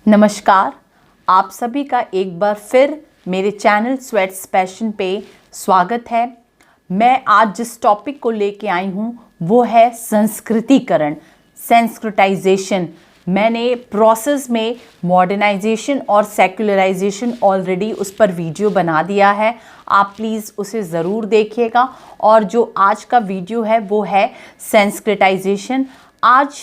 नमस्कार, आप सभी का एक बार फिर मेरे चैनल स्वेट्स पैशन पे स्वागत है। मैं आज जिस टॉपिक को लेके आई हूँ वो है संस्कृतिकरण, सेंस्क्रिटाइजेशन। मैंने प्रोसेस में मॉडर्नाइजेशन और सेक्युलराइजेशन ऑलरेडी उस पर वीडियो बना दिया है, आप प्लीज़ उसे ज़रूर देखिएगा। और जो आज का वीडियो है वो है सेंस्क्रिटाइजेशन। आज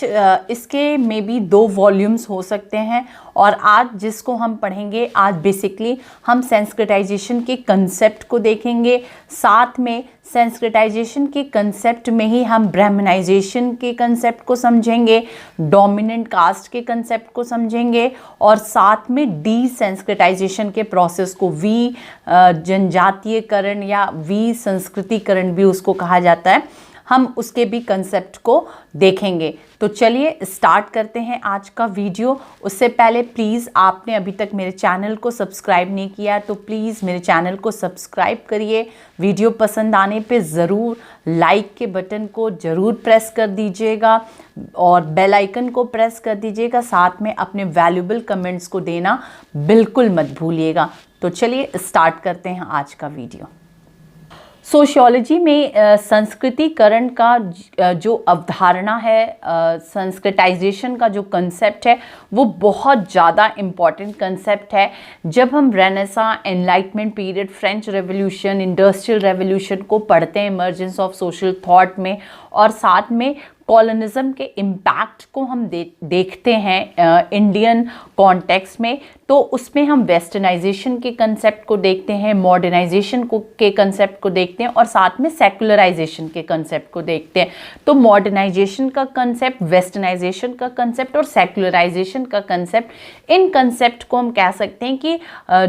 इसके में भी 2 वॉल्यूम्स हो सकते हैं और आज जिसको हम पढ़ेंगे, आज बेसिकली हम सेंस्क्रिटाइजेशन के कंसेप्ट को देखेंगे। साथ में सेंस्क्रिटाइजेशन के कंसेप्ट में ही हम ब्राह्मणाइजेशन के कंसेप्ट को समझेंगे, डोमिनेंट कास्ट के कंसेप्ट को समझेंगे और साथ में डीसेंस्क्रिटाइजेशन के प्रोसेस को, जनजातीयकरण या संस्कृतिकरण भी उसको कहा जाता है, हम उसके भी कंसेप्ट को देखेंगे। तो चलिए स्टार्ट करते हैं आज का वीडियो। उससे पहले प्लीज़ आपने अभी तक मेरे चैनल को सब्सक्राइब नहीं किया तो प्लीज़ मेरे चैनल को सब्सक्राइब करिए। वीडियो पसंद आने पे ज़रूर लाइक के बटन को ज़रूर प्रेस कर दीजिएगा और बेल आइकन को प्रेस कर दीजिएगा। साथ में अपने वैल्यूएबल कमेंट्स को देना बिल्कुल मत भूलिएगा। तो चलिए स्टार्ट करते हैं आज का वीडियो। सोशियोलॉजी में संस्कृतिकरण का जो अवधारणा है, संस्कृताइजेशन का जो कंसेप्ट है वो बहुत ज़्यादा इम्पॉर्टेंट कंसेप्ट है। जब हम renaissance, enlightenment period, French revolution, industrial revolution को पढ़ते हैं इमर्जेंस ऑफ सोशल थॉट में, और साथ में कॉलोनिज्म के इम्पैक्ट को हम देखते हैं इंडियन कॉन्टेक्स्ट में, तो उसमें हम वेस्टर्नाइजेशन के कंसेप्ट को देखते हैं, मॉडर्नाइजेशन के कंसेप्ट को देखते हैं और साथ में सेकुलराइजेशन के कंसेप्ट को देखते हैं। तो मॉडर्नाइजेशन का कंसेप्ट, वेस्टर्नाइजेशन का कंसेप्ट और सेकुलराइजेशन का कंसेप्ट, इन कंसेप्ट को हम कह सकते हैं कि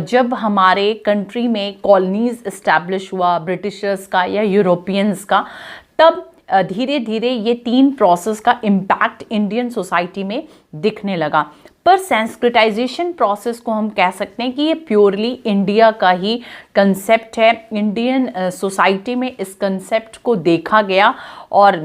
जब हमारे कंट्री में कॉलोनीज इस्टेब्लिश हुआ ब्रिटिशर्स का या यूरोपियंस का, तब धीरे धीरे ये 3 प्रोसेस का इम्पैक्ट इंडियन सोसाइटी में दिखने लगा। पर सेंस्क्रिटाइजेशन प्रोसेस को हम कह सकते हैं कि ये प्योरली इंडिया का ही कंसेप्ट है। इंडियन सोसाइटी में इस कंसेप्ट को देखा गया और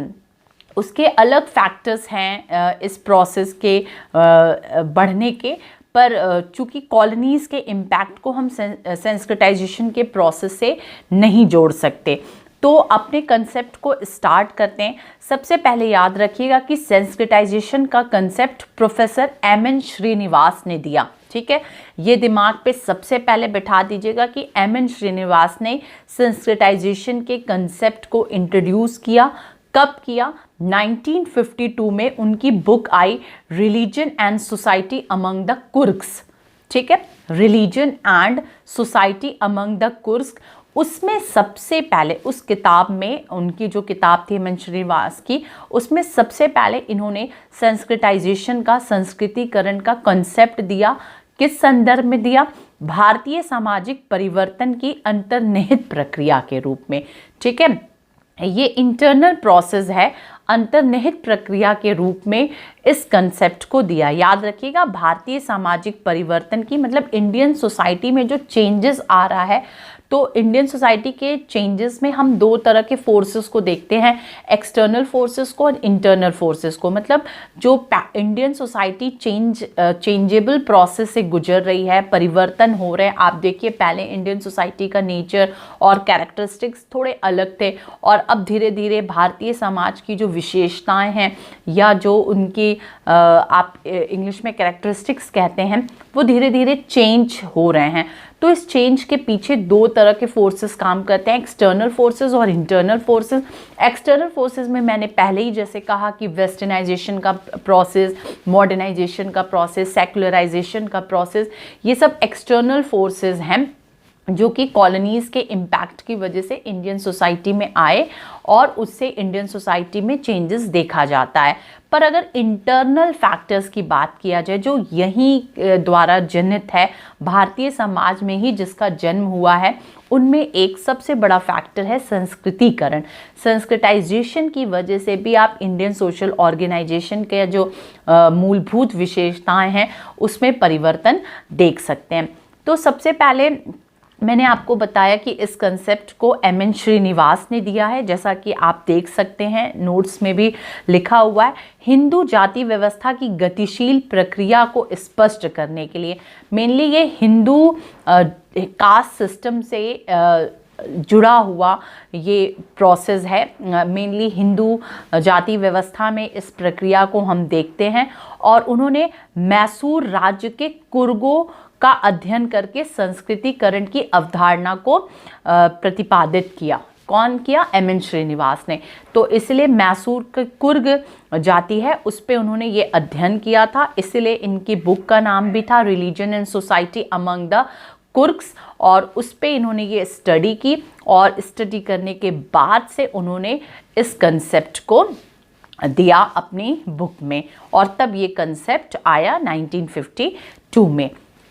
उसके अलग फैक्टर्स हैं इस प्रोसेस के बढ़ने के, पर चूँकि कॉलोनीज़ के इम्पैक्ट को हम सेंस्क्रिटाइजेशन के प्रोसेस से नहीं जोड़ सकते। तो अपने कंसेप्ट को स्टार्ट करते हैं। सबसे पहले याद रखिएगा कि सेंस्क्रिटाइजेशन का कंसेप्ट प्रोफेसर एम.एन. श्रीनिवास ने दिया। ठीक है, ये दिमाग पे सबसे पहले बिठा दीजिएगा कि एम.एन. श्रीनिवास ने सेंस्क्रिटाइजेशन के कंसेप्ट को इंट्रोड्यूस किया। कब किया? 1952 में उनकी बुक आई religion and society among the Coorgs. ठीक है, religion and society among the Coorgs. उसमें सबसे पहले उस किताब में, उनकी जो किताब थी एम.एन. श्रीनिवास की, उसमें सबसे पहले इन्होंने संस्कृताइजेशन का, संस्कृतिकरण का कंसेप्ट दिया। किस संदर्भ में दिया? भारतीय सामाजिक परिवर्तन की अंतर्निहित प्रक्रिया के रूप में। ठीक है, ये इंटरनल प्रोसेस है, अंतर्निहित प्रक्रिया के रूप में इस कंसेप्ट को दिया। याद रखिएगा, भारतीय सामाजिक परिवर्तन की मतलब इंडियन सोसाइटी में जो चेंजेस आ रहा है, तो इंडियन सोसाइटी के चेंजेस में हम 2 तरह के फोर्सेस को देखते हैं, एक्सटर्नल फोर्सेस को और इंटरनल फोर्सेस को। मतलब जो इंडियन सोसाइटी चेंजेबल प्रोसेस से गुजर रही है, परिवर्तन हो रहे हैं। आप देखिए, पहले इंडियन सोसाइटी का नेचर और कैरेक्टरिस्टिक्स थोड़े अलग थे और अब धीरे धीरे भारतीय समाज की जो विशेषताएं हैं या जो उनकी आप इंग्लिश में कैरेक्टरिस्टिक्स कहते हैं, वो धीरे धीरे चेंज हो रहे हैं। तो इस चेंज के पीछे 2 तरह के फोर्सेस काम करते हैं, एक्सटर्नल फोर्सेस और इंटरनल फोर्सेस। एक्सटर्नल फोर्सेस में मैंने पहले ही जैसे कहा कि वेस्टर्नाइजेशन का प्रोसेस, मॉडर्नाइजेशन का प्रोसेस, सेकुलराइजेशन का प्रोसेस, ये सब एक्सटर्नल फोर्सेस हैं जो कि कॉलोनीज़ के इम्पैक्ट की वजह से इंडियन सोसाइटी में आए और उससे इंडियन सोसाइटी में चेंजेस देखा जाता है। पर अगर इंटरनल फैक्टर्स की बात किया जाए, जो यहीं द्वारा जनित है, भारतीय समाज में ही जिसका जन्म हुआ है, उनमें एक सबसे बड़ा फैक्टर है संस्कृतिकरण। संस्कृताइजेशन की वजह से भी आप इंडियन सोशल ऑर्गेनाइजेशन के जो मूलभूत विशेषताएं हैं उसमें परिवर्तन देख सकते हैं। तो सबसे पहले मैंने आपको बताया कि इस कंसेप्ट को एम.एन. श्रीनिवास ने दिया है, जैसा कि आप देख सकते हैं नोट्स में भी लिखा हुआ है। हिंदू जाति व्यवस्था की गतिशील प्रक्रिया को स्पष्ट करने के लिए, मेनली ये हिंदू कास्ट सिस्टम से जुड़ा हुआ ये प्रोसेस है। मेनली हिंदू जाति व्यवस्था में इस प्रक्रिया को हम देखते हैं। और उन्होंने मैसूर राज्य के कुर्गों का अध्ययन करके संस्कृतिकरण की अवधारणा को प्रतिपादित किया। कौन किया? एम.एन. श्रीनिवास ने। तो इसलिए मैसूर के कुर्ग जाति है उस पे उन्होंने ये अध्ययन किया था, इसलिए इनकी बुक का नाम भी था religion and society among the Coorgs. और उस पे इन्होंने ये स्टडी की और स्टडी करने के बाद से उन्होंने इस कंसेप्ट को दिया अपनी बुक में, और तब ये कंसेप्ट आया 1952 में।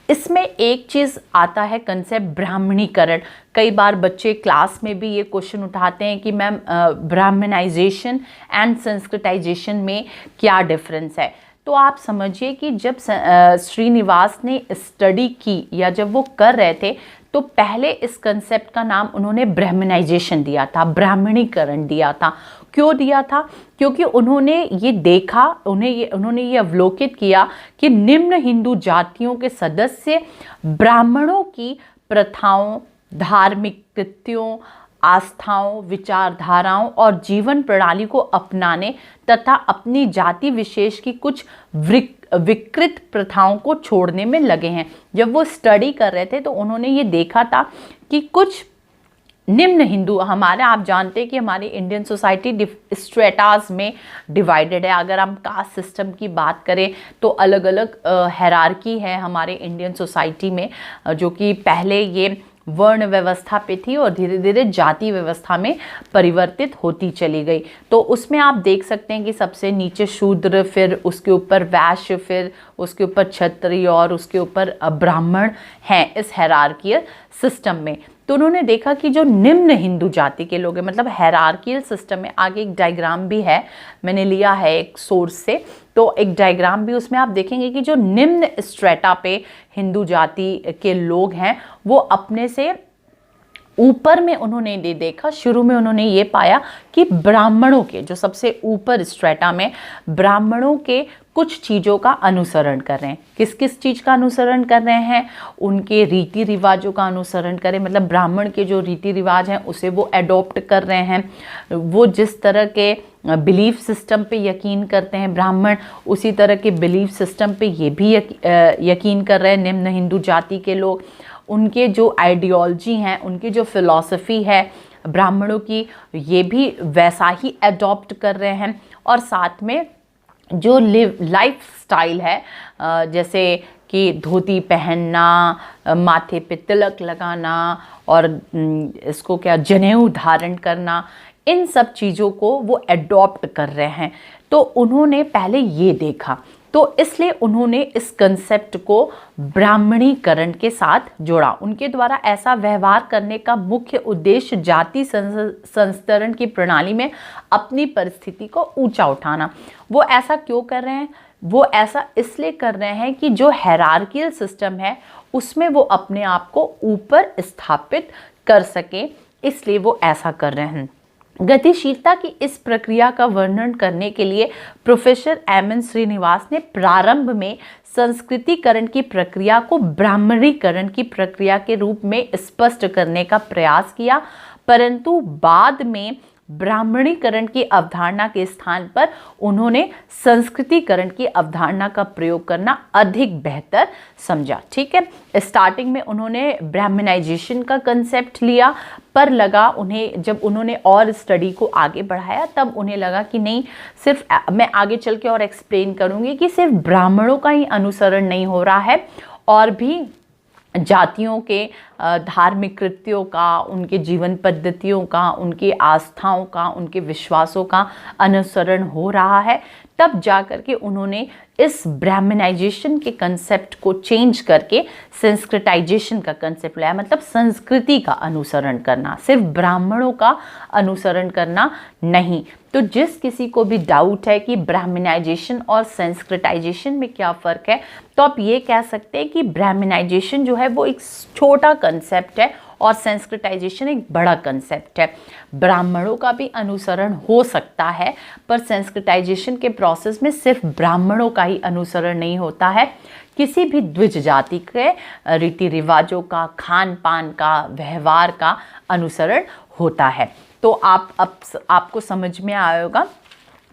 इसमें एक चीज़ आता है कंसेप्ट ब्राह्मणीकरण। कई बार बच्चे क्लास में भी ये क्वेश्चन उठाते हैं कि मैम ब्राह्मणाइजेशन एंड संस्कृताइजेशन में क्या डिफरेंस है। तो आप समझिए कि जब श्रीनिवास ने स्टडी की या जब वो कर रहे थे तो पहले इस कंसेप्ट का नाम उन्होंने ब्राह्मणाइजेशन दिया था, ब्राह्मणीकरण दिया था। क्यों दिया था? क्योंकि उन्होंने ये देखा, उन्होंने ये अवलोकित किया कि निम्न हिंदू जातियों के सदस्य ब्राह्मणों की प्रथाओं, धार्मिक कृत्यों, आस्थाओं, विचारधाराओं और जीवन प्रणाली को अपनाने तथा अपनी जाति विशेष की कुछ विकृत प्रथाओं को छोड़ने में लगे हैं। जब वो स्टडी कर रहे थे तो उन्होंने ये देखा था कि कुछ निम्न हिंदू, हमारे आप जानते हैं कि हमारी इंडियन सोसाइटी स्ट्रेटास में डिवाइडेड है। अगर हम कास्ट सिस्टम की बात करें तो अलग अलग हायरार्की है हमारे इंडियन सोसाइटी में, जो कि पहले ये वर्ण व्यवस्था पे थी और धीरे धीरे जाति व्यवस्था में परिवर्तित होती चली गई। तो उसमें आप देख सकते हैं कि सबसे नीचे शूद्र, फिर उसके ऊपर वैश्य, फिर उसके ऊपर क्षत्रिय और उसके ऊपर ब्राह्मण हैं इस हायरार्कियल सिस्टम में। तो उन्होंने देखा कि जो निम्न हिंदू जाति के लोग हैं, मतलब हायरार्कियल सिस्टम में, आगे एक डायग्राम भी है, मैंने लिया है एक सोर्स से, तो एक डायग्राम भी उसमें आप देखेंगे कि जो निम्न स्ट्रेटा पे हिंदू जाति के लोग हैं वो अपने से ऊपर में उन्होंने ये देखा, शुरू में उन्होंने ये पाया कि ब्राह्मणों के, जो सबसे ऊपर स्ट्रेटा में, ब्राह्मणों के कुछ चीज़ों का अनुसरण कर रहे हैं। किस किस चीज़ का अनुसरण कर रहे हैं? उनके रीति रिवाजों का अनुसरण करें, मतलब ब्राह्मण के जो रीति रिवाज हैं उसे वो एडॉप्ट कर रहे हैं। वो जिस तरह के बिलीफ सिस्टम पे यकीन करते हैं ब्राह्मण, उसी तरह के बिलीफ सिस्टम पे ये भी यकीन कर रहे हैं निम्न हिंदू जाति के लोग। उनके जो आइडियोलॉजी हैं, उनकी जो फिलॉसफी है ब्राह्मणों की, ये भी वैसा ही अडॉप्ट कर रहे हैं। और साथ में जो लाइफ स्टाइल है, जैसे कि धोती पहनना, माथे पे तिलक लगाना और इसको क्या जनेऊ धारण करना, इन सब चीज़ों को वो अडॉप्ट कर रहे हैं। तो उन्होंने पहले ये देखा, तो इसलिए उन्होंने इस कंसेप्ट को ब्राह्मणीकरण के साथ जोड़ा। उनके द्वारा ऐसा व्यवहार करने का मुख्य उद्देश्य जाति संस्तरण की प्रणाली में अपनी परिस्थिति को ऊंचा उठाना। वो ऐसा क्यों कर रहे हैं? वो ऐसा इसलिए कर रहे हैं कि जो हायरार्कियल सिस्टम है उसमें वो अपने आप को ऊपर स्थापित कर सके, इसलिए वो ऐसा कर रहे हैं। गतिशीलता की इस प्रक्रिया का वर्णन करने के लिए प्रोफेसर एम.एन. श्रीनिवास ने प्रारंभ में संस्कृतिकरण की प्रक्रिया को ब्राह्मणीकरण की प्रक्रिया के रूप में स्पष्ट करने का प्रयास किया, परंतु बाद में ब्राह्मणीकरण की अवधारणा के स्थान पर उन्होंने संस्कृतिकरण की अवधारणा का प्रयोग करना अधिक बेहतर समझा। ठीक है, स्टार्टिंग में उन्होंने ब्राह्मणाइजेशन का कंसेप्ट लिया, पर लगा उन्हें, जब उन्होंने और स्टडी को आगे बढ़ाया तब उन्हें लगा कि नहीं, सिर्फ मैं आगे चल के और एक्सप्लेन करूँगी कि सिर्फ ब्राह्मणों का ही अनुसरण नहीं हो रहा है, और भी जातियों के धार्मिक कृत्यों का, उनके जीवन पद्धतियों का, उनकी आस्थाओं का, उनके विश्वासों का अनुसरण हो रहा है। तब जा करके उन्होंने इस ब्राह्मणाइजेशन के कंसेप्ट को चेंज करके संस्कृताइजेशन का कंसेप्ट लाया, मतलब संस्कृति का अनुसरण करना, सिर्फ ब्राह्मणों का अनुसरण करना नहीं। तो जिस किसी को भी डाउट है कि ब्राह्मणाइजेशन और संस्कृताइजेशन में क्या फ़र्क है, तो आप ये कह सकते हैं कि ब्राह्मणाइजेशन जो है वो एक छोटा कंसेप्ट है और संस्कृताइजेशन एक बड़ा कंसेप्ट है। ब्राह्मणों का भी अनुसरण हो सकता है, पर संस्कृताइजेशन के प्रोसेस में सिर्फ ब्राह्मणों का ही अनुसरण नहीं होता है, किसी भी द्विज जाति के रीति रिवाजों का, खान पान का, व्यवहार का अनुसरण होता है। तो आपको समझ में आया होगा।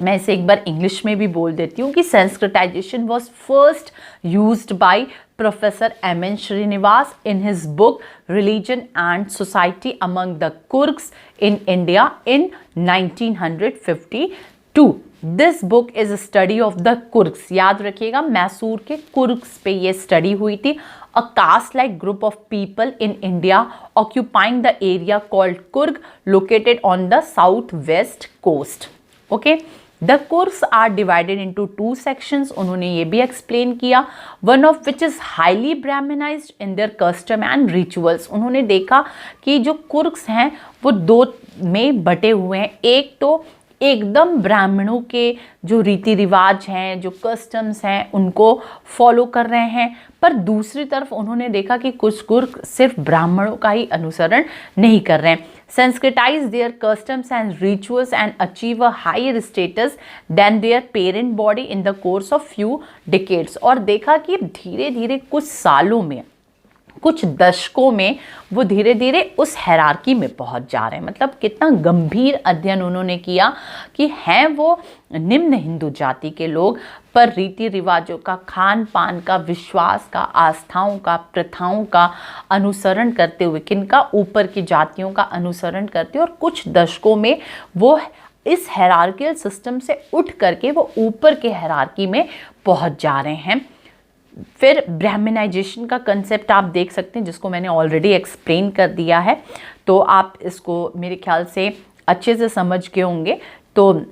मैं इसे एक बार इंग्लिश में भी बोल देती हूँ कि Sanskritisation was first used by professor M N. Srinivas in his book Religion and Society Among the Kurks in India in 1952. This book is a study of the Kurks. याद रखिएगा, मैसूर के कुर्क्स पे ये स्टडी हुई थी। A caste-like group of people in India occupying the area called Kurg, located on the southwest coast. Okay. The Kurks are divided into two sections. उन्होंने ये भी एक्सप्लेन किया, one of which is highly Brahmanized in their custom and rituals. उन्होंने देखा कि जो कुर्क्स हैं वो दो में बटे हुए हैं। एक तो एकदम ब्राह्मणों के जो रीति रिवाज हैं, जो कस्टम्स हैं, उनको फॉलो कर रहे हैं, पर दूसरी तरफ उन्होंने देखा कि कुछ कुर्क सिर्फ ब्राह्मणों का ही अनुसरण नहीं कर रहे हैं। Sanskritise their customs and rituals and achieve a higher status than their parent body in the course of few decades. और देखा कि धीरे धीरे कुछ सालों में, कुछ दशकों में वो धीरे धीरे उस हैरार्की में पहुंच जा रहे हैं। मतलब कितना गंभीर अध्ययन उन्होंने किया कि हैं वो निम्न हिंदू जाति के लोग, पर रीति रिवाजों का, खान पान का, विश्वास का, आस्थाओं का, प्रथाओं का अनुसरण करते हुए, किनका, ऊपर की जातियों का अनुसरण करते हुए, और कुछ दशकों में वो इस हैरार्कियल सिस्टम से उठ करके वो ऊपर के हैरार्की में पहुंच जा रहे हैं। फिर ब्राह्मणाइजेशन का कंसेप्ट आप देख सकते हैं, जिसको मैंने ऑलरेडी एक्सप्लेन कर दिया है, तो आप इसको मेरे ख्याल से अच्छे से समझ गए होंगे। तो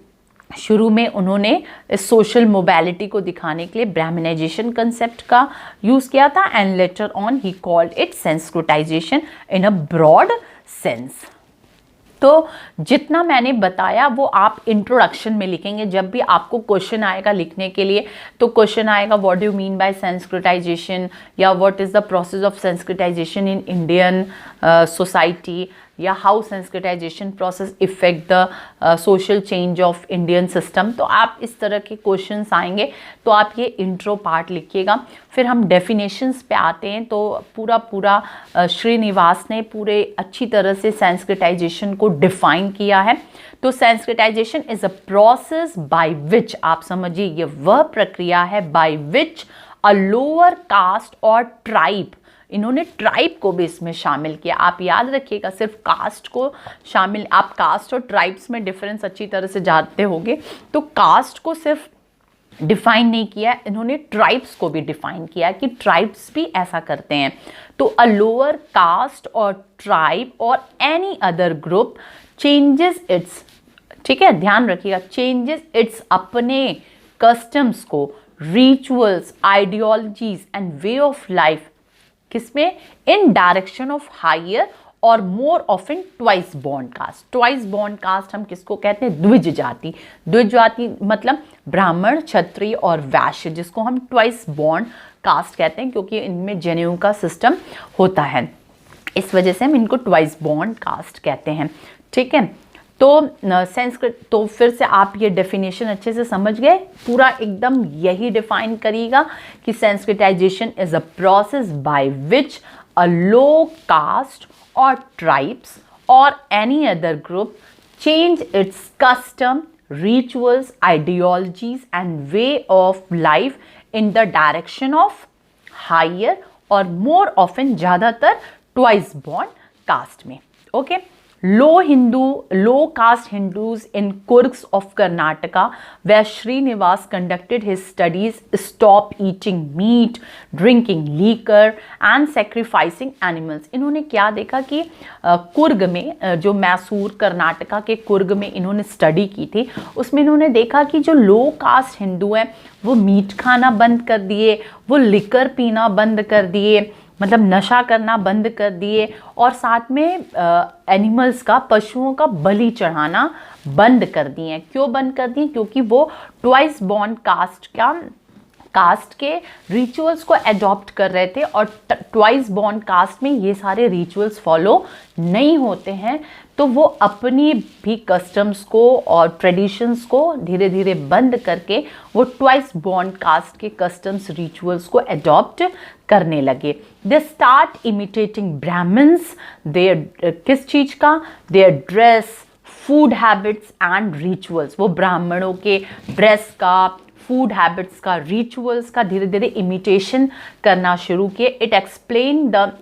शुरू में उन्होंने इस सोशल मोबिलिटी को दिखाने के लिए ब्राह्मणाइजेशन कंसेप्ट का यूज़ किया था, and later on he called it Sanskritisation in a broad sense. तो जितना मैंने बताया वो आप इंट्रोडक्शन में लिखेंगे। जब भी आपको क्वेश्चन आएगा लिखने के लिए, तो क्वेश्चन आएगा what do you mean by sanskritisation, या what is the process of sanskritisation in Indian society, या how sanskritisation process effect the social change of Indian system. तो आप इस तरह के क्वेश्चंस आएंगे, तो आप ये इंट्रो पार्ट लिखिएगा। फिर हम डेफिनेशंस पे आते हैं। तो पूरा श्रीनिवास ने पूरे अच्छी तरह से संस्कृताइजेशन को डिफाइन किया है। तो Sanskritisation is a process by विच, आप समझिए ये वह प्रक्रिया है bye which a lower caste और ट्राइब, इन्होंने ट्राइब को भी इसमें शामिल किया। आप याद रखिएगा, सिर्फ कास्ट को शामिल, आप कास्ट और ट्राइब्स में डिफरेंस अच्छी तरह से जानते होंगे, तो कास्ट को सिर्फ डिफाइन नहीं किया, इन्होंने ट्राइब्स को भी डिफाइन किया कि ट्राइब्स भी ऐसा करते हैं। तो अ लोअर कास्ट और ट्राइब और any other group changes its, ठीक है, ध्यान रखिएगा, चेंजेस इट्स अपने कस्टम्स को, rituals, ideologies and way of life, किसमें, इन डायरेक्शन ऑफ हायर और more often twice born caste. Twice born caste हम किसको कहते हैं, द्विज जाति। द्विज जाति मतलब ब्राह्मण, क्षत्रिय और वैश्य, जिसको हम ट्वाइस बॉर्न कास्ट कहते हैं, क्योंकि इनमें जनेऊ का सिस्टम होता है, इस वजह से हम इनको ट्वाइस बॉर्न कास्ट कहते हैं। ठीक है, तो संस्कृत, तो फिर से आप ये डेफिनेशन अच्छे से समझ गए, पूरा एकदम यही डिफाइन करिएगा कि sanskritization is a process by which a low caste or tribes or any other group change its custom, rituals, ideologies and way of life in the direction of higher और मोर ऑफन, ज़्यादातर twice born caste में। Okay, low caste Hindus in Kurgs of Karnataka, where Srinivas conducted his studies, stop eating meat, drinking liquor and sacrificing animals. इन्होंने क्या देखा कि कुर्ग में, जो मैसूर कर्नाटका के कुर्ग में इन्होंने स्टडी की थी, उसमें इन्होंने देखा कि जो लो कास्ट हिंदू हैं वो मीट खाना बंद कर दिए, वो लिकर पीना बंद कर दिए, मतलब नशा करना बंद कर दिए, और साथ में एनिमल्स का, पशुओं का बलि चढ़ाना बंद कर दिए। क्यों बंद कर दिए? क्योंकि वो ट्वाइस बॉर्न कास्ट के रिचुअल्स को अडॉप्ट कर रहे थे, और ट्वाइस बॉर्न कास्ट में ये सारे रिचुअल्स फॉलो नहीं होते हैं, तो वो अपनी भी कस्टम्स को और ट्रेडिशंस को धीरे धीरे बंद करके वो ट्वाइस बॉर्न कास्ट के कस्टम्स रिचुअल्स को अडॉप्ट करने लगे। They start imitating brahmins, their किस चीज़ का? Their dress, food habits and rituals. वो ब्राह्मणों के ड्रेस का, फूड हैबिट्स का, रिचुअल्स का धीरे धीरे इमिटेशन करना शुरू किए। It explain the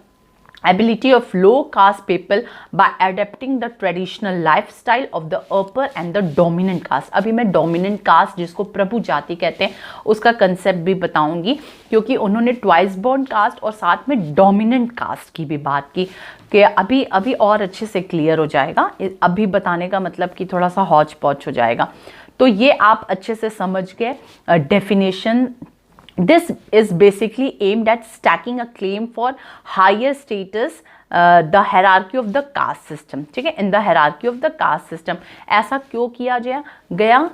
ability of low caste people by adapting the traditional lifestyle of the upper and the dominant caste। अभी मैं dominant caste, जिसको प्रभु जाति कहते हैं, उसका कंसेप्ट भी बताऊंगी, क्योंकि उन्होंने ट्वाइस बॉर्न कास्ट और साथ में डोमिनेंट कास्ट की भी बात की, कि अभी और अच्छे से क्लियर हो जाएगा। अभी बताने का मतलब कि थोड़ा सा हौच पौच हो जाएगा, तो ये आप अच्छे से समझ गए definition. This is basically aimed at stacking a claim for higher status, the hierarchy of the caste system। ठीक है, in the hierarchy of the caste system। ऐसा क्यों किया गया?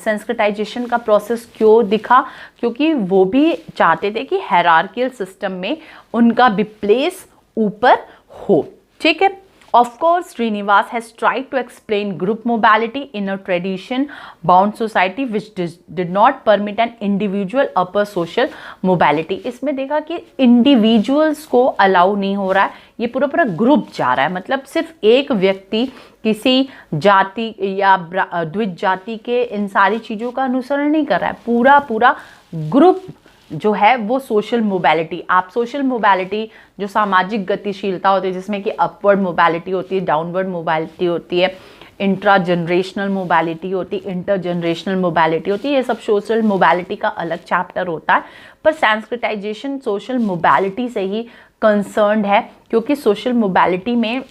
सेंस्क्रिटाइजेशन का प्रोसेस क्यों दिखा? क्योंकि वो भी चाहते थे कि हायरार्कियल सिस्टम में उनका भी प्लेस ऊपर हो। ठीक है। Of course, Srinivas has tried to explain group mobility in a tradition-bound society which did not permit an individual upper social mobility। इसमें देखा कि individuals को अलाउ नहीं हो रहा है, ये पूरा ग्रुप जा रहा है, मतलब सिर्फ एक व्यक्ति किसी जाति या द्विज जाति के इन सारी चीज़ों का अनुसरण नहीं कर रहा है, पूरा ग्रुप जो है वो सोशल मोबिलिटी। आप सोशल मोबिलिटी, जो सामाजिक गतिशीलता होती है, जिसमें कि अपवर्ड मोबिलिटी होती है, डाउनवर्ड मोबिलिटी होती है, इंट्रा जनरेशनल मोबिलिटी होती है, इंटर जनरेशनल मोबिलिटी होती है, ये सब सोशल मोबिलिटी का अलग चैप्टर होता है। पर संस्कृताइजेशन सोशल मोबिलिटी से ही कंसर्न्ड है, क्योंकि सोशल मोबिलिटी में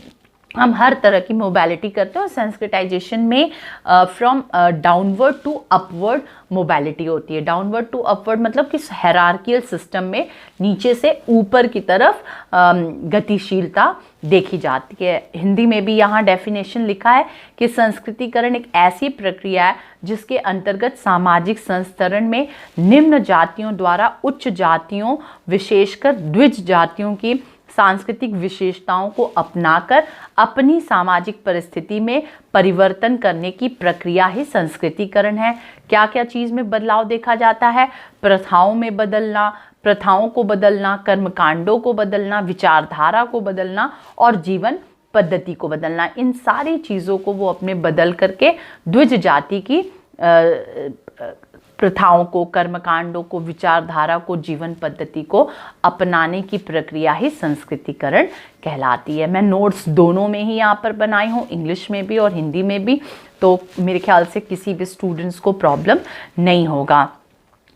हम हर तरह की मोबिलिटी करते हैं, और संस्कृताइजेशन में from downward to upward mobility होती है। डाउनवर्ड टू अपवर्ड मतलब कि हायरार्कियल सिस्टम में नीचे से ऊपर की तरफ गतिशीलता देखी जाती है। हिंदी में भी यहाँ डेफिनेशन लिखा है कि संस्कृतिकरण एक ऐसी प्रक्रिया है जिसके अंतर्गत सामाजिक संस्तरण में निम्न जातियों द्वारा उच्च जातियों, विशेषकर द्विज जातियों की सांस्कृतिक विशेषताओं को अपनाकर अपनी सामाजिक परिस्थिति में परिवर्तन करने की प्रक्रिया ही संस्कृतिकरण है। क्या क्या चीज़ में बदलाव देखा जाता है? प्रथाओं में बदलना, प्रथाओं को बदलना, कर्मकांडों को बदलना, विचारधारा को बदलना और जीवन पद्धति को बदलना। इन सारी चीज़ों को वो अपने बदल करके द्विज जाति की प्रथाओं को, कर्मकांडों को, विचारधारा को, जीवन पद्धति को अपनाने की प्रक्रिया ही संस्कृतिकरण कहलाती है। मैं नोट्स दोनों में ही यहाँ पर बनाई हूँ, इंग्लिश में भी और हिंदी में भी, तो मेरे ख्याल से किसी भी स्टूडेंट्स को प्रॉब्लम नहीं होगा।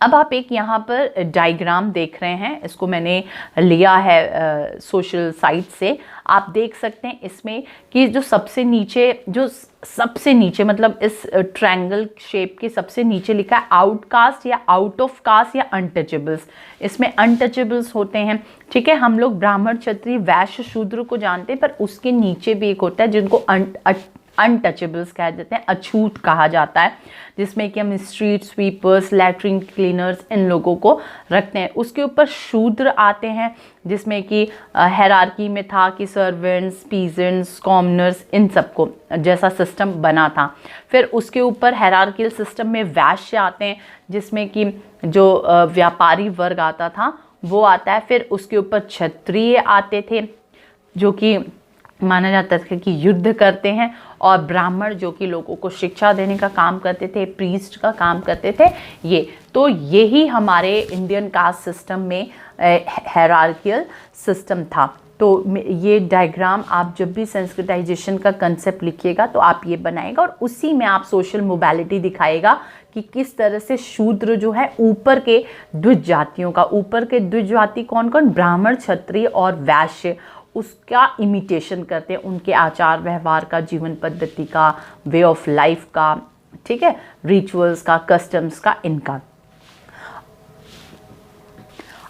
अब आप एक यहाँ पर डायग्राम देख रहे हैं, इसको मैंने लिया है सोशल साइट से। आप देख सकते हैं इसमें कि जो सबसे नीचे मतलब इस ट्रायंगल शेप के सबसे नीचे लिखा है आउटकास्ट या आउट ऑफ कास्ट या अनटचेबल्स। इसमें अनटचेबल्स होते हैं, ठीक है। हम लोग ब्राह्मण, क्षत्रिय, वैश्य, शूद्र को जानते हैं, पर उसके नीचे भी एक होता है जिनको अनटचेबल्स कह देते हैं, अछूत कहा जाता है, जिसमें कि हम स्ट्रीट स्वीपर्स, लैट्रिन क्लीनर्स, इन लोगों को रखते हैं। उसके ऊपर शूद्र आते हैं, जिसमें कि हायरार्की में था कि सर्वेंट्स, पीजेंट्स, कॉमनर्स, इन सबको जैसा सिस्टम बना था। फिर उसके ऊपर हायरार्कियल सिस्टम में वैश्य आते हैं, जिसमें कि जो व्यापारी वर्ग आता था वो आता है। फिर उसके ऊपर क्षत्रिय आते थे, जो कि माना जाता था कि युद्ध करते हैं, और ब्राह्मण जो कि लोगों को शिक्षा देने का काम करते थे, प्रीस्ट का काम करते थे। ये तो यही हमारे इंडियन कास्ट सिस्टम में हायरार्कियल सिस्टम था। तो ये डायग्राम आप जब भी सेंस्क्रिटाइजेशन का कंसेप्ट लिखिएगा तो आप ये बनाएगा, और उसी में आप सोशल मोबिलिटी दिखाएगा कि किस तरह से शूद्र जो है ऊपर के द्विज जातियों का, ऊपर के द्विज जाति कौन कौन, ब्राह्मण, क्षत्रिय और वैश्य, उसका इमिटेशन करते हैं, उनके आचार व्यवहार का, जीवन पद्धति का, वे ऑफ लाइफ का, ठीक है, रिचुअल्स का, कस्टम्स का, इनका।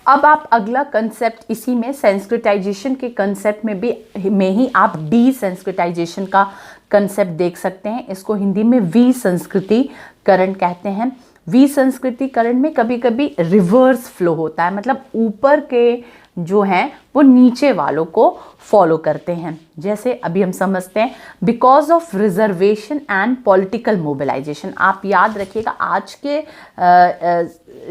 अब आप अगला कंसेप्ट इसी में सेंस्क्रिटाइजेशन के कंसेप्ट में ही आप डीसेंस्क्रिटाइजेशन का कंसेप्ट देख सकते हैं। इसको हिंदी में विसंस्कृतिकरण कहते हैं। विसंस्कृतिकरण में कभी कभी रिवर्स फ्लो होता है, मतलब ऊपर के जो हैं वो नीचे वालों को फॉलो करते हैं। जैसे अभी हम समझते हैं, because of reservation and political mobilization. आप याद रखिएगा आज के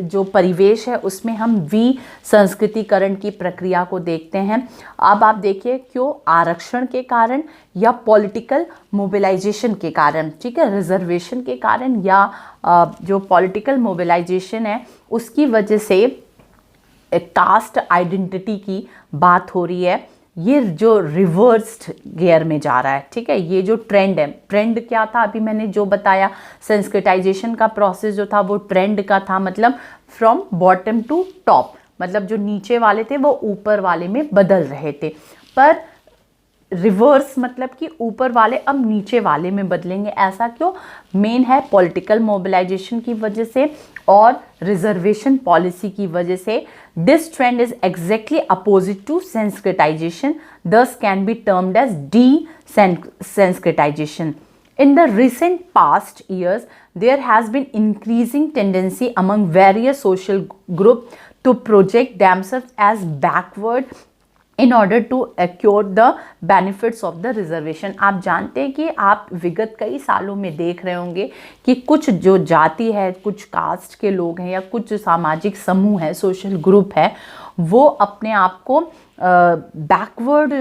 जो परिवेश है उसमें हम विसंस्कृतिकरण की प्रक्रिया को देखते हैं। अब आप देखिए क्यों, आरक्षण के कारण या पॉलिटिकल मोबिलाइजेशन के कारण, ठीक है, रिजर्वेशन के कारण या जो पॉलिटिकल मोबिलाइजेशन है उसकी वजह से कास्ट आइडेंटिटी की बात हो रही है। ये जो रिवर्स्ड गियर में जा रहा है, ठीक है, ये जो ट्रेंड है, ट्रेंड क्या था अभी मैंने जो बताया, सेंस्क्रिटाइजेशन का प्रोसेस जो था वो ट्रेंड का था, मतलब फ्रॉम बॉटम टू टॉप, मतलब जो नीचे वाले थे वो ऊपर वाले में बदल रहे थे। पर रिवर्स मतलब कि ऊपर वाले अब नीचे वाले में बदलेंगे। ऐसा क्यों? मेन है पॉलिटिकल मोबिलाइजेशन की वजह से और रिजर्वेशन पॉलिसी की वजह से। This trend is exactly opposite to sanskritisation, thus can be termed as desensitization. In the recent past years, there has been increasing tendency among various social groups to project themselves as backward in order to acquire the benefits of the reservation. आप जानते हैं कि आप विगत कई सालों में देख रहे होंगे कि कुछ जो जाति है, कुछ कास्ट के लोग हैं या कुछ सामाजिक समूह है, सोशल ग्रुप है, वो अपने आप को बैकवर्ड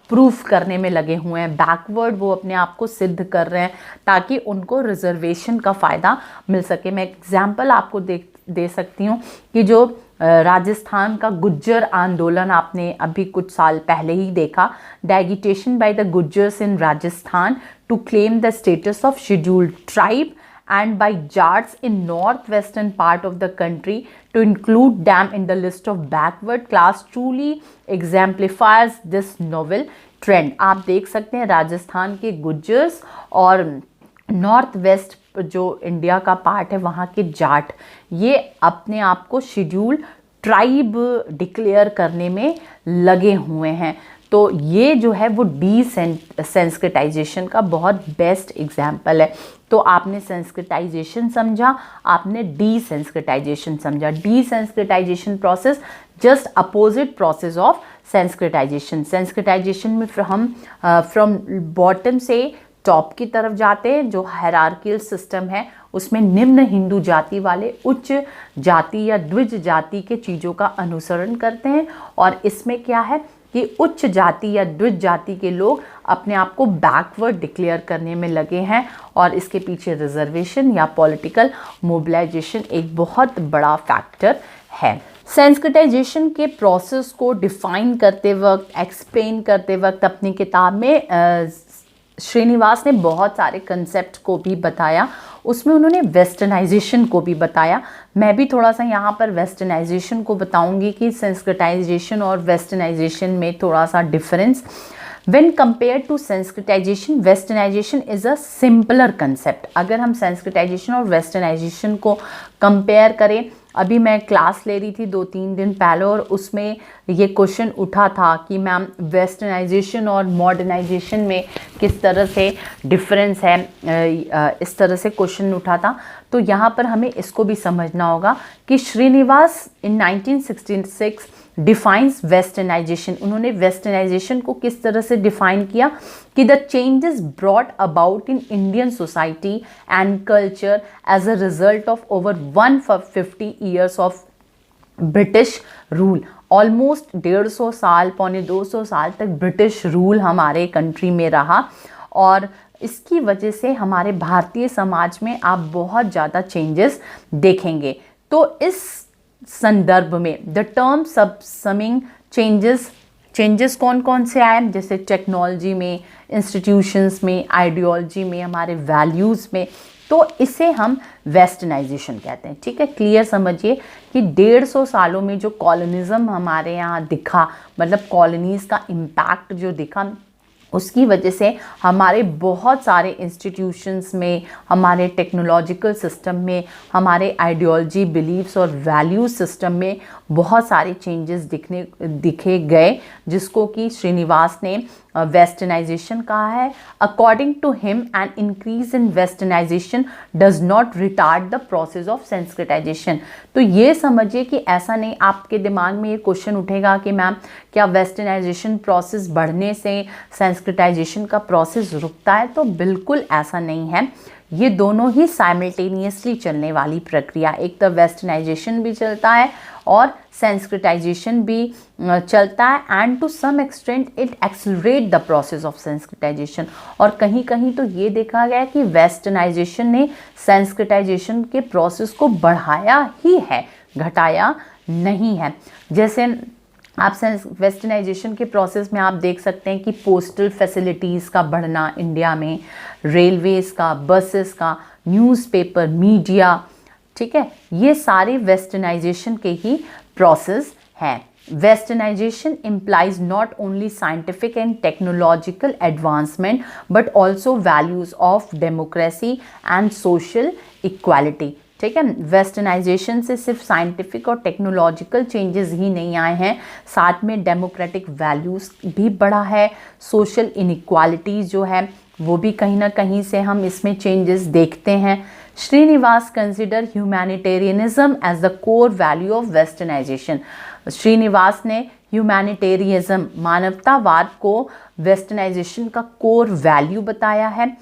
प्रूफ करने में लगे हुए हैं। बैकवर्ड वो अपने आप को सिद्ध कर रहे हैं ताकि उनको रिजर्वेशन का फ़ायदा मिल सके। मैं एग्जांपल आपको दे सकती हूँ कि जो राजस्थान का गुज्जर आंदोलन आपने अभी कुछ साल पहले ही देखा, the agitation by the Gujjars in Rajasthan to claim the status of scheduled tribe and by Jats in northwestern part of the country to include them in the list of backward class truly exemplifies this novel trend. आप देख सकते हैं राजस्थान के गुज्जर्स और north west जो India का part है वहाँ के जाट, ये अपने आप को शेड्यूल ट्राइब डिक्लेयर करने में लगे हुए हैं। तो ये जो है वो डीसेंस्क्रिटाइजेशन का बहुत बेस्ट एग्जाम्पल है। तो आपने सेंस्क्रिटाइजेशन समझा, आपने डीसेंस्क्रिटाइजेशन समझा। Desanskritisation process just opposite process of sanskritisation. Sanskritisation में हम फ्रॉम बॉटम से टॉप की तरफ जाते हैं। जो हायरार्कियल सिस्टम है उसमें निम्न हिंदू जाति वाले उच्च जाति या द्विज जाति के चीज़ों का अनुसरण करते हैं, और इसमें क्या है कि उच्च जाति या द्विज जाति के लोग अपने आप को बैकवर्ड डिक्लेयर करने में लगे हैं, और इसके पीछे रिजर्वेशन या पॉलिटिकल मोबिलाइजेशन एक बहुत बड़ा फैक्टर है। सेंस्क्रिटाइजेशन के प्रोसेस को डिफाइन करते वक्त, एक्सप्लेन करते वक्त अपनी किताब में श्रीनिवास ने बहुत सारे कंसेप्ट को भी बताया। उसमें उन्होंने वेस्टर्नाइजेशन को भी बताया। मैं भी थोड़ा सा यहाँ पर वेस्टर्नाइजेशन को बताऊंगी कि सेंस्क्रिटाइजेशन और वेस्टर्नाइजेशन में थोड़ा सा difference. When compared to sensitization, westernization is a simpler concept. अगर हम सेंस्क्रिटाइजेशन और वेस्टर्नाइजेशन को कंपेयर करें, अभी मैं क्लास ले रही थी 2-3 दिन पहले और उसमें ये क्वेश्चन उठा था कि मैम वेस्टर्नाइजेशन और मॉडर्नाइजेशन में किस तरह से डिफरेंस है, इस तरह से क्वेश्चन उठा था। तो यहाँ पर हमें इसको भी समझना होगा कि श्रीनिवास इन 1966 डिफाइंस वेस्टर्नाइजेशन। उन्होंने वेस्टर्नाइजेशन को किस तरह से डिफाइन किया कि the changes brought about in Indian society and culture as a result of over 150 years of British rule. Almost 150 साल, पौने 200 साल तक ब्रिटिश रूल हमारे कंट्री में रहा, और इसकी वजह से हमारे भारतीय समाज में आप बहुत ज़्यादा चेंजेस देखेंगे। तो इस संदर्भ में द टर्म सबसमिंग चेंजेस कौन कौन से आए, जैसे टेक्नोलॉजी में, इंस्टीट्यूशंस में, आइडियोलॉजी में, हमारे वैल्यूज़ में, तो इसे हम वेस्टर्नाइजेशन कहते हैं। ठीक है, क्लियर समझिए कि 150 सालों में जो कॉलोनिज्म हमारे यहाँ दिखा, मतलब कॉलोनीज़ का इम्पैक्ट जो दिखा, उसकी वजह से हमारे बहुत सारे इंस्टीट्यूशंस में, हमारे टेक्नोलॉजिकल सिस्टम में, हमारे आइडियोलॉजी, बिलीव्स और वैल्यू सिस्टम में बहुत सारे चेंजेस दिखे गए, जिसको कि श्रीनिवास ने वेस्टर्नाइजेशन कहा है। According to him, an increase in westernisation does not retard the process of sanskritisation. तो ये समझिए कि ऐसा नहीं, आपके दिमाग में ये क्वेश्चन उठेगा कि मैम क्या वेस्टर्नाइजेशन प्रोसेस बढ़ने से सेंस्क्रिटाइजेशन का प्रोसेस रुकता है? तो बिल्कुल ऐसा नहीं है, ये दोनों ही साइमल्टेनियसली चलने वाली प्रक्रिया, एक तो वेस्टर्नाइजेशन भी चलता है और सेंस्क्रिटाइजेशन भी चलता है, and to some extent it accelerate the process of sanskritisation. और कहीं कहीं तो ये देखा गया कि वेस्टर्नाइजेशन ने सेंस्क्रिटाइजेशन के प्रोसेस को बढ़ाया ही है, घटाया नहीं है। जैसे आप वेस्टर्नाइजेशन के प्रोसेस में आप देख सकते हैं कि पोस्टल फैसिलिटीज़ का बढ़ना इंडिया में, रेलवेज़ का, बसेस का, न्यूज़पेपर, मीडिया, ठीक है, ये सारे वेस्टर्नाइजेशन के ही प्रोसेस हैं। Westernization implies not only scientific and technological advancement but also values of democracy and social equality। ठीक है, वेस्टर्नाइजेशन से सिर्फ साइंटिफिक और टेक्नोलॉजिकल चेंजेस ही नहीं आए हैं, साथ में डेमोक्रेटिक वैल्यूज़ भी बढ़ा है, सोशल इनइक्वालिटीज़ जो है वो भी कहीं ना कहीं से हम इसमें चेंजेस देखते हैं। Srinivas consider humanitarianism as the core value of westernization. Srinivas ने ह्यूमैनिटेरियनिज्म, मानवतावाद को वेस्टर्नाइजेशन का कोर वैल्यू बताया है।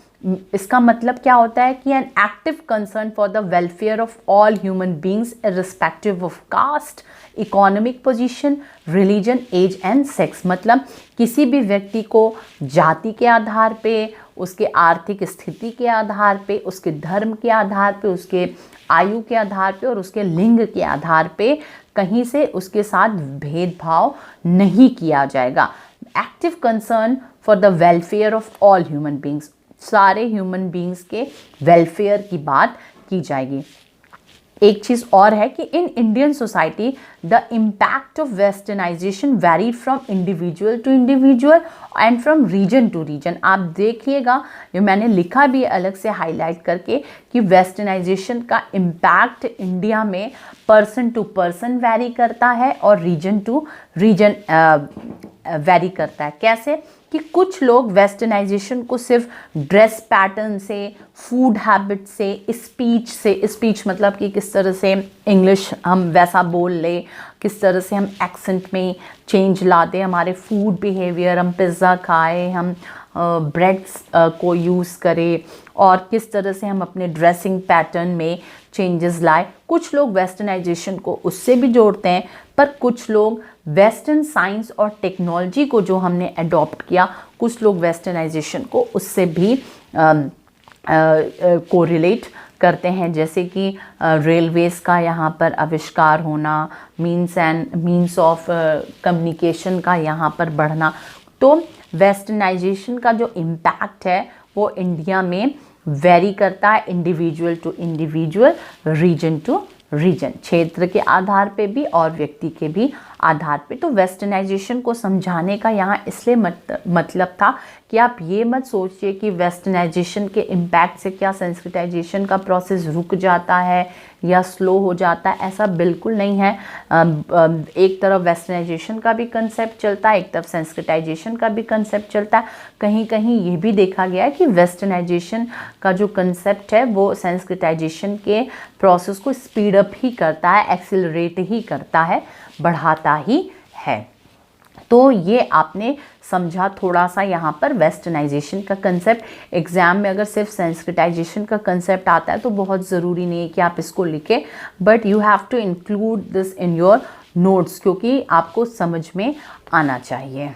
इसका मतलब क्या होता है कि an active concern for the welfare of all human beings irrespective of caste, economic position, religion, age and sex. मतलब किसी भी व्यक्ति को जाति के आधार पे, उसके आर्थिक स्थिति के आधार पे, उसके धर्म के आधार पे, उसके आयु के आधार पे और उसके लिंग के आधार पे कहीं से उसके साथ भेदभाव नहीं किया जाएगा। Active concern for the welfare of all human beings, सारे ह्यूमन बींग्स के वेलफेयर की बात की जाएगी। एक चीज़ और है कि in Indian society the impact of westernization vary from individual to individual and from region to region. आप देखिएगा, ये मैंने लिखा भी अलग से हाईलाइट करके कि वेस्टर्नाइजेशन का इम्पैक्ट इंडिया में पर्सन टू पर्सन वेरी करता है और रीजन टू रीजन वेरी करता है। कैसे कि कुछ लोग वेस्टर्नाइजेशन को सिर्फ ड्रेस पैटर्न से, फूड हैबिट से, स्पीच से, स्पीच मतलब कि किस तरह से इंग्लिश हम वैसा बोल ले, किस तरह से हम एक्सेंट में चेंज ला दें, हमारे फूड बिहेवियर, हम पिज़्ज़ा खाएं, हम ब्रेड्स को यूज़ करें, और किस तरह से हम अपने ड्रेसिंग पैटर्न में चेंजेस लाए। कुछ लोग वेस्टर्नाइजेशन को उससे भी जोड़ते हैं, पर कुछ लोग वेस्टर्न साइंस और टेक्नोलॉजी को जो हमने अडॉप्ट किया, कुछ लोग वेस्टर्नाइजेशन को उससे भी कोरिलेट करते हैं। जैसे कि रेलवेज़ का यहाँ पर आविष्कार होना, मीन्स ऑफ कम्युनिकेशन का यहाँ पर बढ़ना। तो वेस्टर्नाइजेशन का जो इम्पैक्ट है वो इंडिया में वेरी करता है, individual to individual, region to region, क्षेत्र के आधार पे भी और व्यक्ति के भी आधार पे। तो वेस्टर्नाइजेशन को समझाने का यहाँ इसलिए मतलब था कि आप ये मत सोचिए कि वेस्टर्नाइजेशन के इम्पैक्ट से क्या सेंसिटाइजेशन का प्रोसेस रुक जाता है या स्लो हो जाता है, ऐसा बिल्कुल नहीं है। एक तरफ वेस्टर्नाइजेशन का भी कंसेप्ट चलता है, एक तरफ सेंसिटाइजेशन का भी कंसेप्ट चलता है। कहीं कहीं ये भी देखा गया है कि वेस्टर्नाइजेशन का जो कंसेप्ट है वो सेंसिटाइजेशन के प्रोसेस को स्पीड अप ही करता है, एक्सेलरेट ही करता है, बढ़ाता ही है। तो ये आपने समझा थोड़ा सा यहाँ पर वेस्टर्नाइजेशन का कंसेप्ट। एग्जाम में अगर सिर्फ सेंसिटाइजेशन का कंसेप्ट आता है तो बहुत ज़रूरी नहीं है कि आप इसको लिखें, but you have to include this in your notes, क्योंकि आपको समझ में आना चाहिए।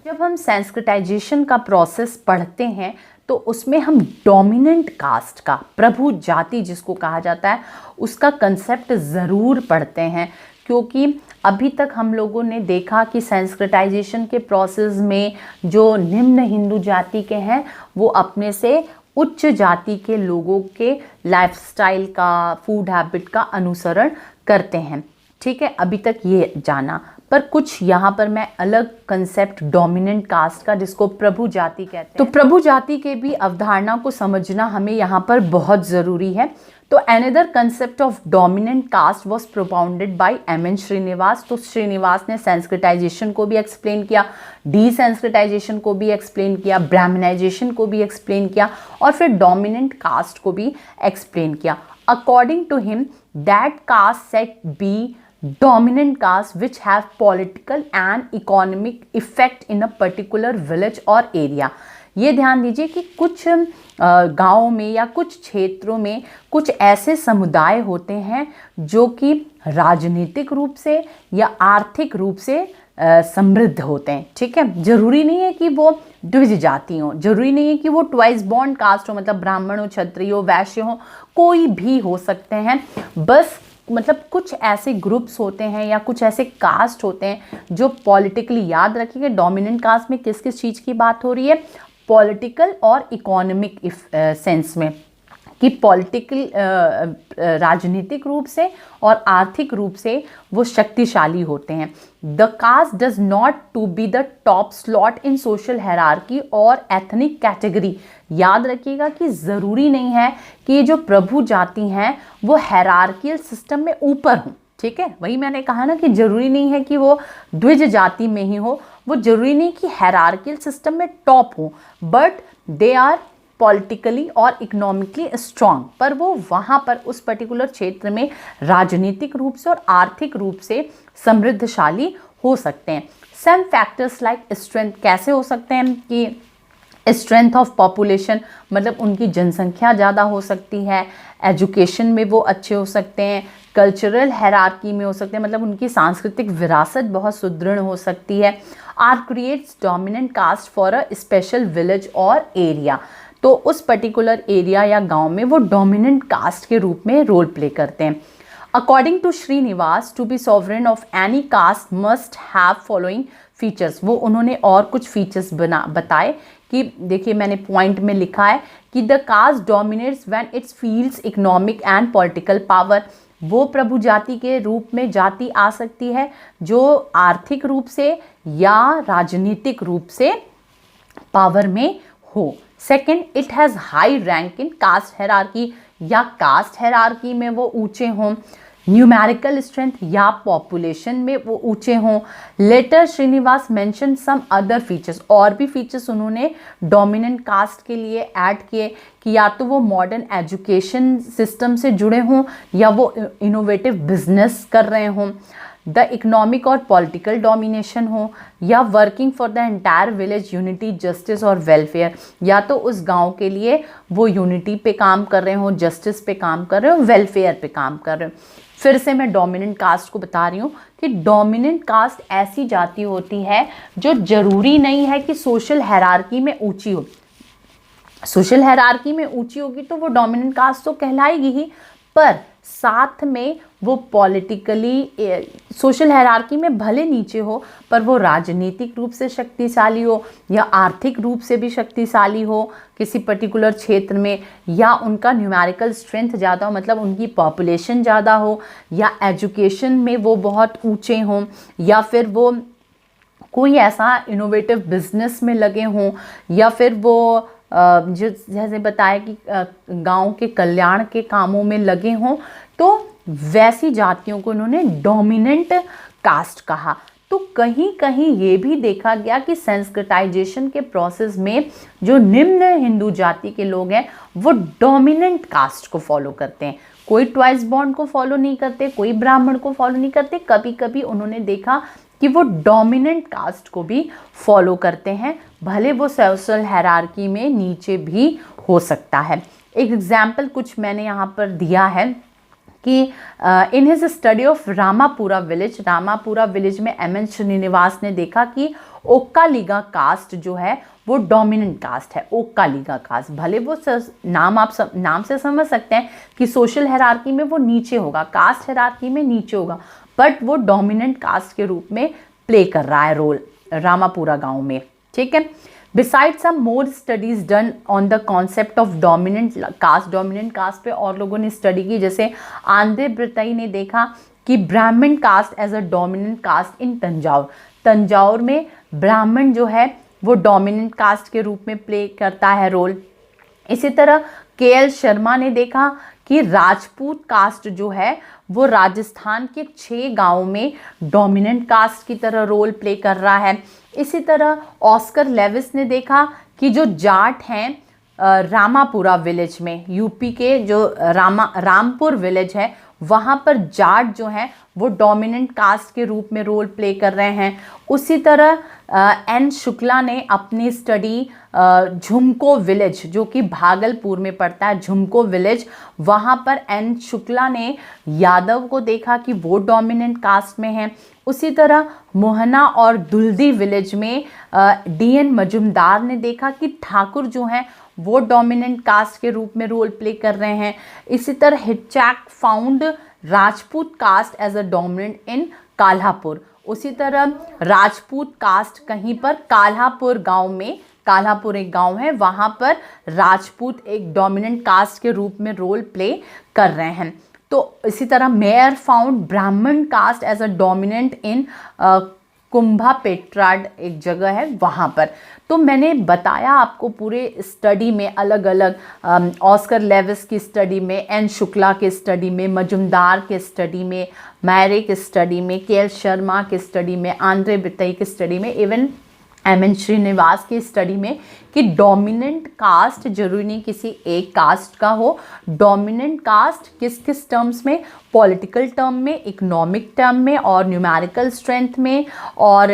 जब हम सेंस्क्रिटाइजेशन का प्रोसेस पढ़ते हैं तो उसमें हम डोमिनेंट कास्ट का, प्रभु जाति जिसको कहा जाता है, उसका कंसेप्ट ज़रूर पढ़ते हैं, क्योंकि अभी तक हम लोगों ने देखा कि सेंस्क्रिटाइजेशन के प्रोसेस में जो निम्न हिंदू जाति के हैं वो अपने से उच्च जाति के लोगों के लाइफस्टाइल का, फूड हैबिट का अनुसरण करते हैं। ठीक है, अभी तक ये जाना, पर कुछ यहाँ पर मैं अलग कंसेप्ट डोमिनेंट कास्ट का, जिसको प्रभु जाति कहते हैं, तो प्रभु जाति के भी अवधारणा को समझना हमें यहाँ पर बहुत ज़रूरी है। तो another concept of dominant caste was propounded by M N. Srinivas. तो श्रीनिवास ने सेंस्क्रिटाइजेशन को भी एक्सप्लेन किया, डीसेंस्क्रिटाइजेशन को भी एक्सप्लेन किया, ब्राह्मणाइजेशन को भी एक्सप्लेन किया, और फिर डोमिनेंट कास्ट को भी एक्सप्लेन किया। According to him that caste set be dominant caste which have political and economic effect in a particular village और area। ये ध्यान दीजिए कि कुछ गाँव में या कुछ क्षेत्रों में कुछ ऐसे समुदाय होते हैं जो कि राजनीतिक रूप से या आर्थिक रूप से समृद्ध होते हैं। ठीक है, जरूरी नहीं है कि वो द्विज जाति हो, जरूरी नहीं है कि वो ट्वाइस बॉर्न कास्ट हो, मतलब ब्राह्मण हो, क्षत्रिय हो, वैश्य हो, कोई भी हो सकते हैं। बस मतलब कुछ ऐसे ग्रुप्स होते हैं या कुछ ऐसे कास्ट होते हैं जो पॉलिटिकली, याद रखिएगा डोमिनेंट कास्ट में किस किस चीज़ की बात हो रही है, पॉलिटिकल और इकोनॉमिक सेंस में, कि पॉलिटिकल राजनीतिक रूप से और आर्थिक रूप से वो शक्तिशाली होते हैं। The caste does not to be the top slot in social hierarchy or ethnic category. याद रखिएगा कि ज़रूरी नहीं है कि ये जो प्रभु जाति हैं वो हायरार्कियल सिस्टम में ऊपर हों। ठीक है, वही मैंने कहा ना कि जरूरी नहीं है कि वो द्विज जाति में ही हो, वो जरूरी नहीं कि हायरार्कियल सिस्टम में टॉप हो, बट दे आर पॉलिटिकली और इकोनॉमिकली स्ट्रांग, पर वो वहाँ पर उस पर्टिकुलर क्षेत्र में राजनीतिक रूप से और आर्थिक रूप से समृद्धशाली हो सकते हैं। सम फैक्टर्स लाइक स्ट्रेंथ, कैसे हो सकते हैं कि स्ट्रेंथ ऑफ पॉपुलेशन, मतलब उनकी जनसंख्या ज़्यादा हो सकती है, एजुकेशन में वो अच्छे हो सकते हैं, कल्चरल हायरार्की में हो सकते हैं, मतलब उनकी सांस्कृतिक विरासत बहुत सुदृढ़ हो सकती है। Or creates dominant caste for a special village or area, तो उस पर्टिकुलर एरिया या गांव में वो डोमिनेंट कास्ट के रूप में रोल प्ले करते हैं। According to Srinivas, to be sovereign of any caste must have following features. वो उन्होंने और कुछ फीचर्स बताए कि देखिए मैंने पॉइंट में लिखा है कि the caste dominates when its feels economic and political power. वो प्रभु जाति के रूप में जाति आ सकती है जो आर्थिक रूप से या राजनीतिक रूप से पावर में हो। Second, it has high rank in caste hierarchy, या कास्ट हायरार्की में वो ऊंचे हों। न्यूमेरिकल स्ट्रेंथ, या पॉपुलेशन में वो ऊंचे हों। Later Srinivas mention some other features, और भी फीचर्स उन्होंने डोमिनेंट कास्ट के लिए ऐड किए कि या तो वो मॉडर्न एजुकेशन सिस्टम से जुड़े हों या वो इनोवेटिव बिजनेस कर रहे हों, द इकोनॉमिक और पॉलिटिकल डोमिनेशन हो, या working for the entire village unity, justice और वेलफेयर, या तो उस गांव के लिए वो यूनिटी पे काम कर रहे हो, जस्टिस पे काम कर रहे हो, वेलफेयर पे काम कर रहे हो। फिर से मैं डोमिनेंट कास्ट को बता रही हूँ कि डोमिनेंट कास्ट ऐसी जाति होती है जो जरूरी नहीं है कि सोशल हायरार्की में ऊंची हो। सोशल हायरार्की में ऊंची होगी तो वो डोमिनेंट कास्ट तो कहलाएगी ही, पर साथ में वो पॉलिटिकली सोशल हायरार्की में भले नीचे हो पर वो राजनीतिक रूप से शक्तिशाली हो या आर्थिक रूप से भी शक्तिशाली हो किसी पर्टिकुलर क्षेत्र में, या उनका न्यूमेरिकल स्ट्रेंथ ज़्यादा हो, मतलब उनकी पॉपुलेशन ज़्यादा हो, या एजुकेशन में वो बहुत ऊंचे हों, या फिर वो कोई ऐसा इनोवेटिव बिजनेस में लगे हों, या फिर वो जो जैसे बताया कि गांव के कल्याण के कामों में लगे हों, तो वैसी जातियों को उन्होंने डोमिनेंट कास्ट कहा। तो कहीं कहीं ये भी देखा गया कि सेंस्क्रिटाइजेशन के प्रोसेस में जो निम्न हिंदू जाति के लोग हैं वो डोमिनेंट कास्ट को फॉलो करते हैं, कोई ट्वाइस बॉर्न को फॉलो नहीं करते, कोई ब्राह्मण को फॉलो नहीं करते। कभी कभी उन्होंने देखा कि वो डोमिनेंट कास्ट को भी फॉलो करते हैं, भले वो सोशल हायरार्की में नीचे भी हो सकता है। एक एग्जाम्पल कुछ मैंने यहाँ पर दिया है कि in his study of Ramapura village में एम.एन. श्रीनिवास ने देखा कि ओक्कालिगा कास्ट जो है वो डोमिनेंट कास्ट है। ओक्कालिगा कास्ट, भले वो नाम आप नाम से समझ सकते हैं कि सोशल हायरार्की में वो नीचे होगा, कास्ट हायरार्की में नीचे होगा, बट वो डोमिनेंट कास्ट के रूप में प्ले कर रहा है रोल रामापुरा गांव में, ठीक है। Besides some more studies done on the concept of dominant caste पे और लोगों ने स्टडी की, जैसे आंध्रे ब्रतई ने देखा कि Brahmin caste as a dominant caste in Thanjavur में ब्राह्मण जो है वो डोमिनेंट कास्ट के रूप में प्ले करता है रोल। इसी तरह के.एल. शर्मा ने देखा कि राजपूत कास्ट जो है वो राजस्थान के 6 गांवों में डोमिनेंट कास्ट की तरह रोल प्ले कर रहा है। इसी तरह ऑस्कर लेविस ने देखा कि जो जाट हैं रामापुरा विलेज में, यूपी के जो रामपुर विलेज है वहाँ पर जाट जो हैं वो डोमिनेंट कास्ट के रूप में रोल प्ले कर रहे हैं। उसी तरह एन शुक्ला ने अपनी स्टडी झुमको विलेज जो कि भागलपुर में पड़ता है, झुमको विलेज, वहाँ पर एन शुक्ला ने यादव को देखा कि वो डोमिनेंट कास्ट में हैं। उसी तरह मोहना और दुल्दी विलेज में डी.एन. मजुमदार ने देखा कि ठाकुर जो हैं वो डोमिनेंट कास्ट के रूप में रोल प्ले कर रहे हैं। इसी तरह Hitchcock found Rajput caste as a dominant in Khalapur. उसी तरह राजपूत कास्ट कहीं पर काल्हापुर गांव में, काल्हापुर एक गांव है, वहां पर राजपूत एक डोमिनेंट कास्ट के रूप में रोल प्ले कर रहे हैं। तो इसी तरह Mayer found Brahmin caste as a dominant in कुंभापेट्राड एक जगह है वहाँ पर। तो मैंने बताया आपको पूरे स्टडी में अलग अलग ऑस्कर लेविस की स्टडी में, एन शुक्ला के स्टडी में, मजुमदार के स्टडी में, मैरे के स्टडी में, के.एल. शर्मा के स्टडी में, आंध्रे ब्रतई के स्टडी में, इवन एम.एन. श्रीनिवास की स्टडी में कि डोमिनेंट कास्ट जरूरी नहीं किसी एक कास्ट का हो। डोमिनेंट कास्ट किस किस टर्म्स में, पॉलिटिकल टर्म में, इकोनॉमिक टर्म में और न्यूमेरिकल स्ट्रेंथ में और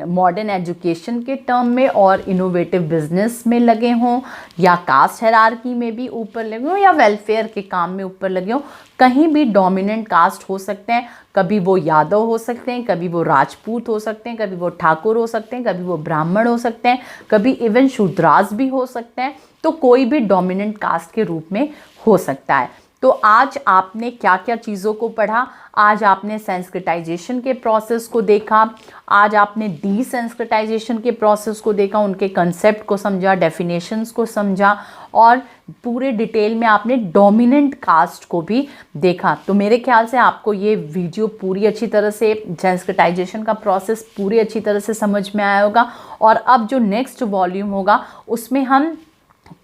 मॉडर्न एजुकेशन के टर्म में और इनोवेटिव बिजनेस में लगे हों या कास्ट हायरार्की में भी ऊपर लगे हों या वेलफेयर के काम में ऊपर लगे हों, कहीं भी डोमिनेंट कास्ट हो सकते हैं। कभी वो यादव हो सकते हैं, कभी वो राजपूत हो सकते हैं, कभी वो ठाकुर हो सकते हैं, कभी वो ब्राह्मण हो सकते हैं, कभी इवन शूद्रास भी हो सकते हैं। तो कोई भी डोमिनेंट कास्ट के रूप में हो सकता है। तो आज आपने क्या क्या चीज़ों को पढ़ा? आज आपने सेंस्क्रिटाइजेशन के प्रोसेस को देखा, आज आपने डीसेंस्क्रिटाइजेशन के प्रोसेस को देखा, उनके कंसेप्ट को समझा, डेफिनेशंस को समझा और पूरे डिटेल में आपने डोमिनेंट कास्ट को भी देखा। तो मेरे ख्याल से आपको ये वीडियो पूरी अच्छी तरह से, सेंस्क्रिटाइजेशन का प्रोसेस पूरी अच्छी तरह से समझ में आया होगा। और अब जो नेक्स्ट वॉल्यूम होगा उसमें हम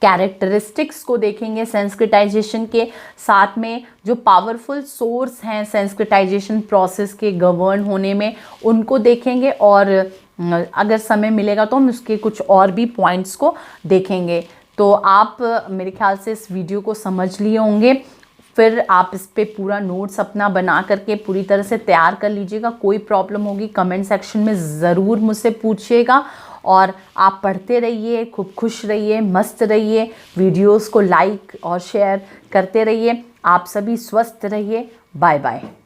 कैरेक्टरिस्टिक्स को देखेंगे सेंस्क्रिटाइजेशन के, साथ में जो पावरफुल सोर्स हैं सेंस्क्रिटाइजेशन प्रोसेस के गवर्न होने में उनको देखेंगे और अगर समय मिलेगा तो हम उसके कुछ और भी पॉइंट्स को देखेंगे। तो आप मेरे ख्याल से इस वीडियो को समझ लिए होंगे, फिर आप इस पे पूरा नोट्स अपना बना करके पूरी तरह से तैयार कर लीजिएगा। कोई प्रॉब्लम होगी कमेंट सेक्शन में ज़रूर मुझसे पूछिएगा और आप पढ़ते रहिए, खूब खुश रहिए, मस्त रहिए, वीडियोस को लाइक और शेयर करते रहिए। आप सभी स्वस्थ रहिए। Bye bye.